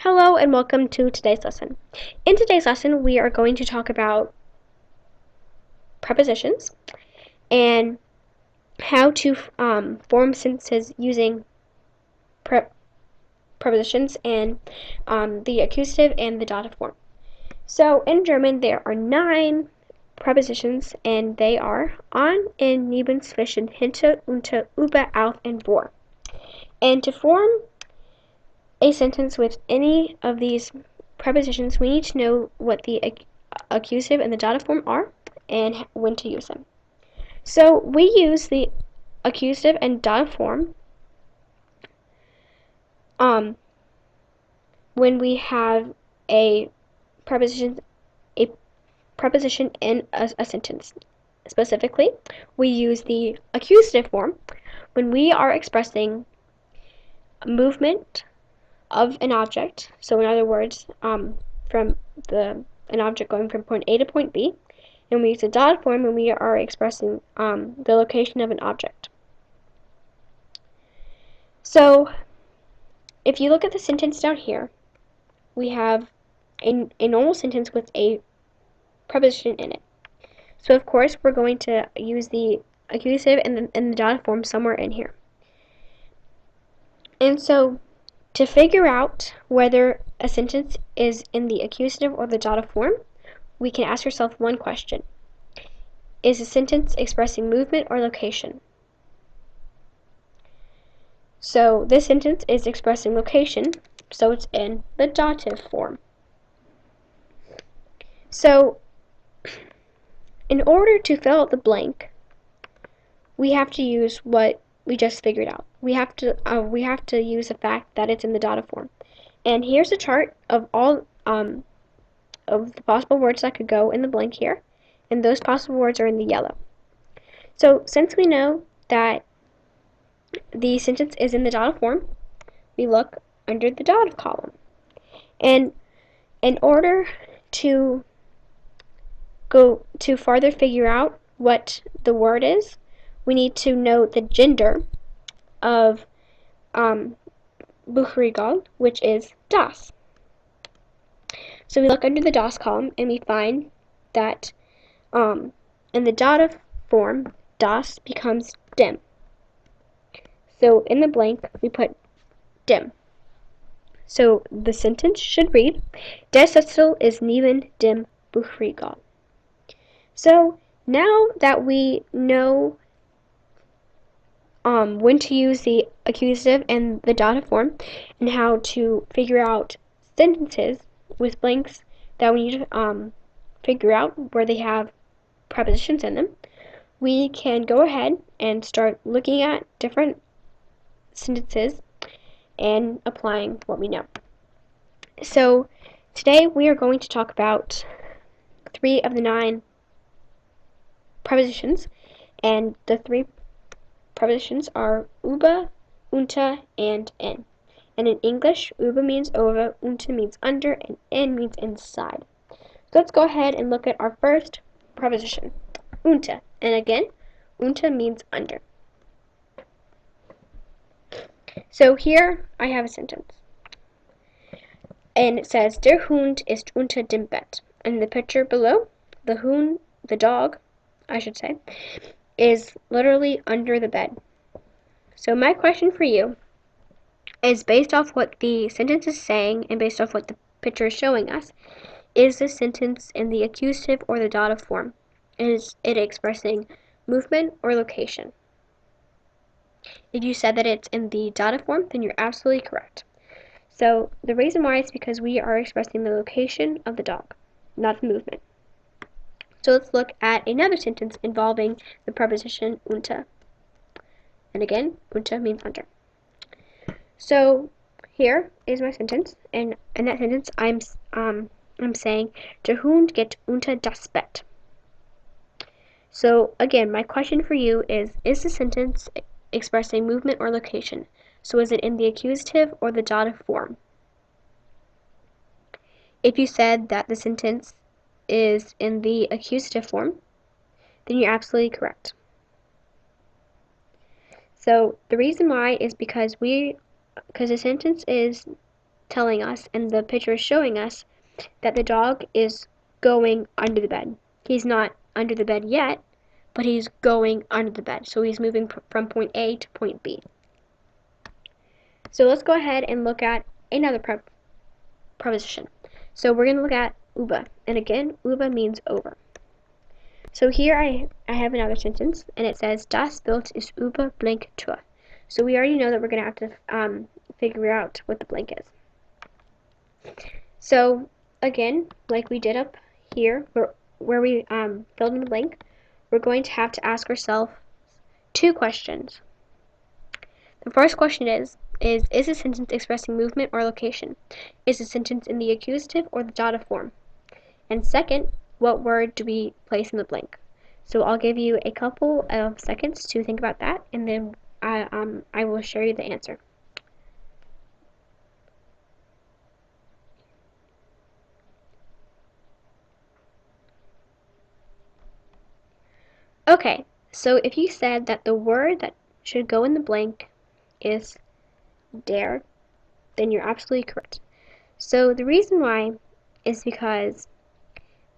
Hello and welcome to today's lesson. In today's lesson, we are going to talk about prepositions and how to form sentences using prepositions and the accusative and the dative form. So in German, there are 9 prepositions, and they are an, in, neben, zwischen, hinter, unter, über, auf, and vor. And to form a sentence with any of these prepositions, we need to know what the accusative and the dative form are and when to use them. So we use the accusative and dative form when we have a preposition in a sentence. Specifically, we use the accusative form when we are expressing movement of an object. So in other words, from an object going from point A to point B, and we use the dative form when we are expressing the location of an object. So if you look at the sentence down here, we have a normal sentence with a preposition in it. So of course we're going to use the accusative and the dative form somewhere in here. And so to figure out whether a sentence is in the accusative or the dative form, we can ask ourselves one question. Is a sentence expressing movement or location? So this sentence is expressing location, so it's in the dative form. So in order to fill out the blank, we have to use what we just figured out. We have to use the fact that it's in the dative form. And here's a chart of all of the possible words that could go in the blank here, and those possible words are in the yellow. So since we know that the sentence is in the dative form, we look under the dative column. And in order to go to farther figure out what the word is, we need to know the gender of Buchregal, which is das. So we look under the das column and we find that in the dative form, das becomes dem. So in the blank, we put dem. So the sentence should read, Der Sessel ist neben dem Buchregal. So now that we know when to use the accusative and the dative form and how to figure out sentences with blanks that we need to figure out where they have prepositions in them, we can go ahead and start looking at different sentences and applying what we know. So today we are going to talk about 3 of the 9 prepositions, and the 3 prepositions are über, unter, and in. And in English, über means over, unter means under, and in means inside. So let's go ahead and look at our first preposition, unter. And again, unter means under. So here I have a sentence. And it says, Der Hund ist unter dem Bett. And the picture below, the Hund, the dog, I should say, is literally under the bed. So my question for you is, based off what the sentence is saying and based off what the picture is showing us, is this sentence in the accusative or the dative form? Is it expressing movement or location? If you said that it's in the dative form, then you're absolutely correct. So the reason why is because we are expressing the location of the dog, not the movement. So let's look at another sentence involving the preposition unter. And again, unter means under. So here is my sentence, and in that sentence I'm saying, Der Hund geht unter das Bett. So again, my question for you is the sentence expressing movement or location? So is it in the accusative or the dative form? If you said that the sentence is in the accusative form, then you're absolutely correct. So the reason why is because the sentence is telling us, and the picture is showing us, that the dog is going under the bed. He's not under the bed yet, but he's going under the bed. So he's moving from point A to point B. So let's go ahead and look at another preposition. So we're going to look at über. And again, über means over. So here I have another sentence, and it says, Das Bild ist über blank Tür. So we already know that we're going to have to figure out what the blank is. So again, like we did up here, where we filled in the blank, we're going to have to ask ourselves two questions. The first question is the sentence expressing movement or location? Is the sentence in the accusative or the dative form? And second, what word do we place in the blank? So I'll give you a couple of seconds to think about that, and then I will show you the answer. Okay, so if you said that the word that should go in the blank is der, then you're absolutely correct. So the reason why is because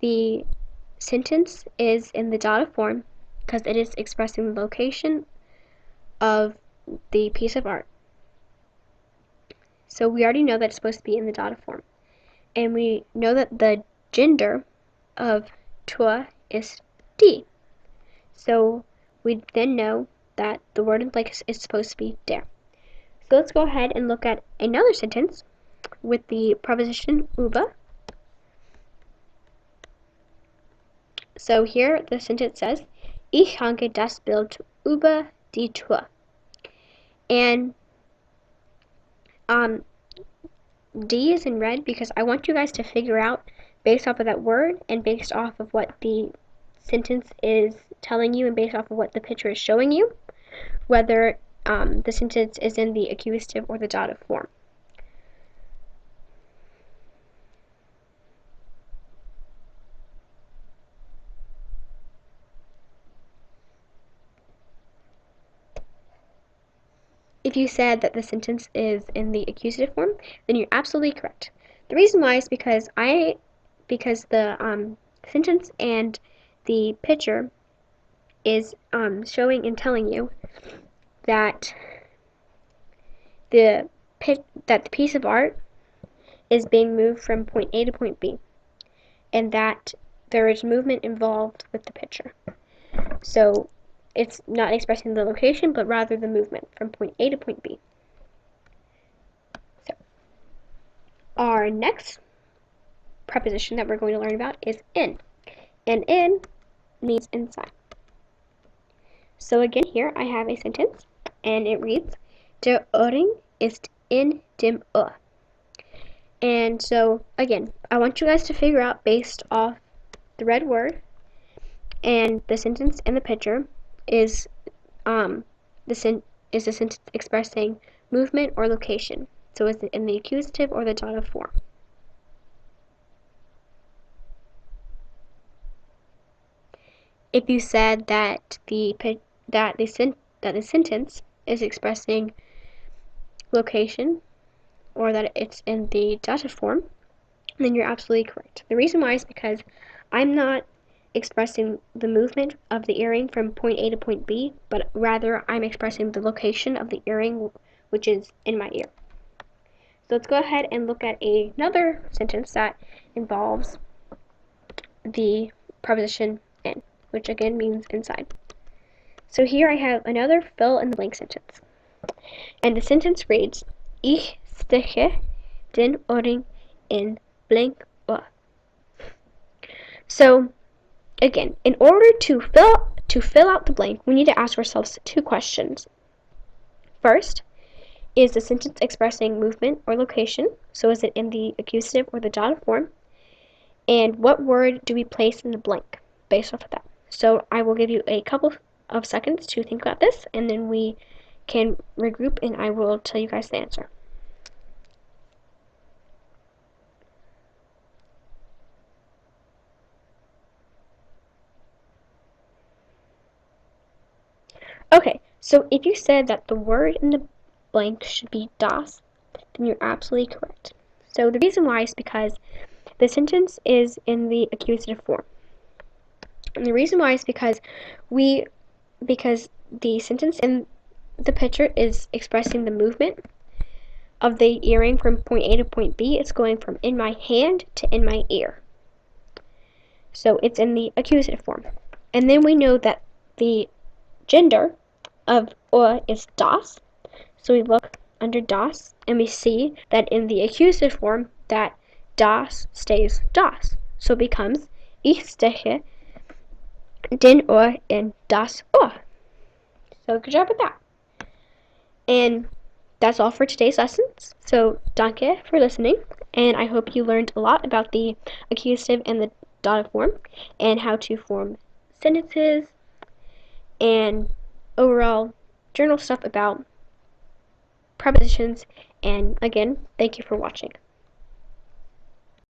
the sentence is in the dative form because it is expressing the location of the piece of art. So we already know that it's supposed to be in the dative form. And we know that the gender of Tür is die. So we then know that the word in the blank is supposed to be der. So let's go ahead and look at another sentence with the preposition über. So here the sentence says, Ich hange das Bild über die Tür. And D is in red because I want you guys to figure out, based off of that word and based off of what the sentence is telling you and based off of what the picture is showing you, whether the sentence is in the accusative or the dative form. If you said that the sentence is in the accusative form, then you're absolutely correct. The reason why is because the sentence and the picture is showing and telling you that the piece of art is being moved from point A to point B, and that there is movement involved with the picture. So it's not expressing the location, but rather the movement from point A to point B. So our next preposition that we're going to learn about is in. And in means inside. So again, here I have a sentence, and it reads, Der Ohrring ist in dem Ohr. And so, again, I want you guys to figure out, based off the red word and the sentence and the picture, is the sentence expressing movement or location? So is it in the accusative or the dative form? If you said that the sentence is expressing location, or that it's in the dative form, then you're absolutely correct. The reason why is because I'm not expressing the movement of the earring from point A to point B, but rather I'm expressing the location of the earring, which is in my ear. So let's go ahead and look at another sentence that involves the preposition in, which again means inside. So here I have another fill in the blank sentence. And the sentence reads, Ich steche den Ohrring in blank Ohr. So again, in order to fill out the blank, we need to ask ourselves two questions. First, is the sentence expressing movement or location? So is it in the accusative or the dative form? And what word do we place in the blank based off of that? So I will give you a couple of seconds to think about this, and then we can regroup and I will tell you guys the answer. Okay, so if you said that the word in the blank should be das, then you're absolutely correct. So the reason why is because the sentence is in the accusative form. And the reason why is because the sentence in the picture is expressing the movement of the earring from point A to point B. It's going from in my hand to in my ear. So it's in the accusative form. And then we know that the gender of is das. So we look under das and we see that in the accusative form that das stays das. So it becomes ich steche den Ohr in das Ohr. So good job with that. And that's all for today's lessons. So danke for listening, and I hope you learned a lot about the accusative and the dative form and how to form sentences and overall general stuff about prepositions. And again, thank you for watching.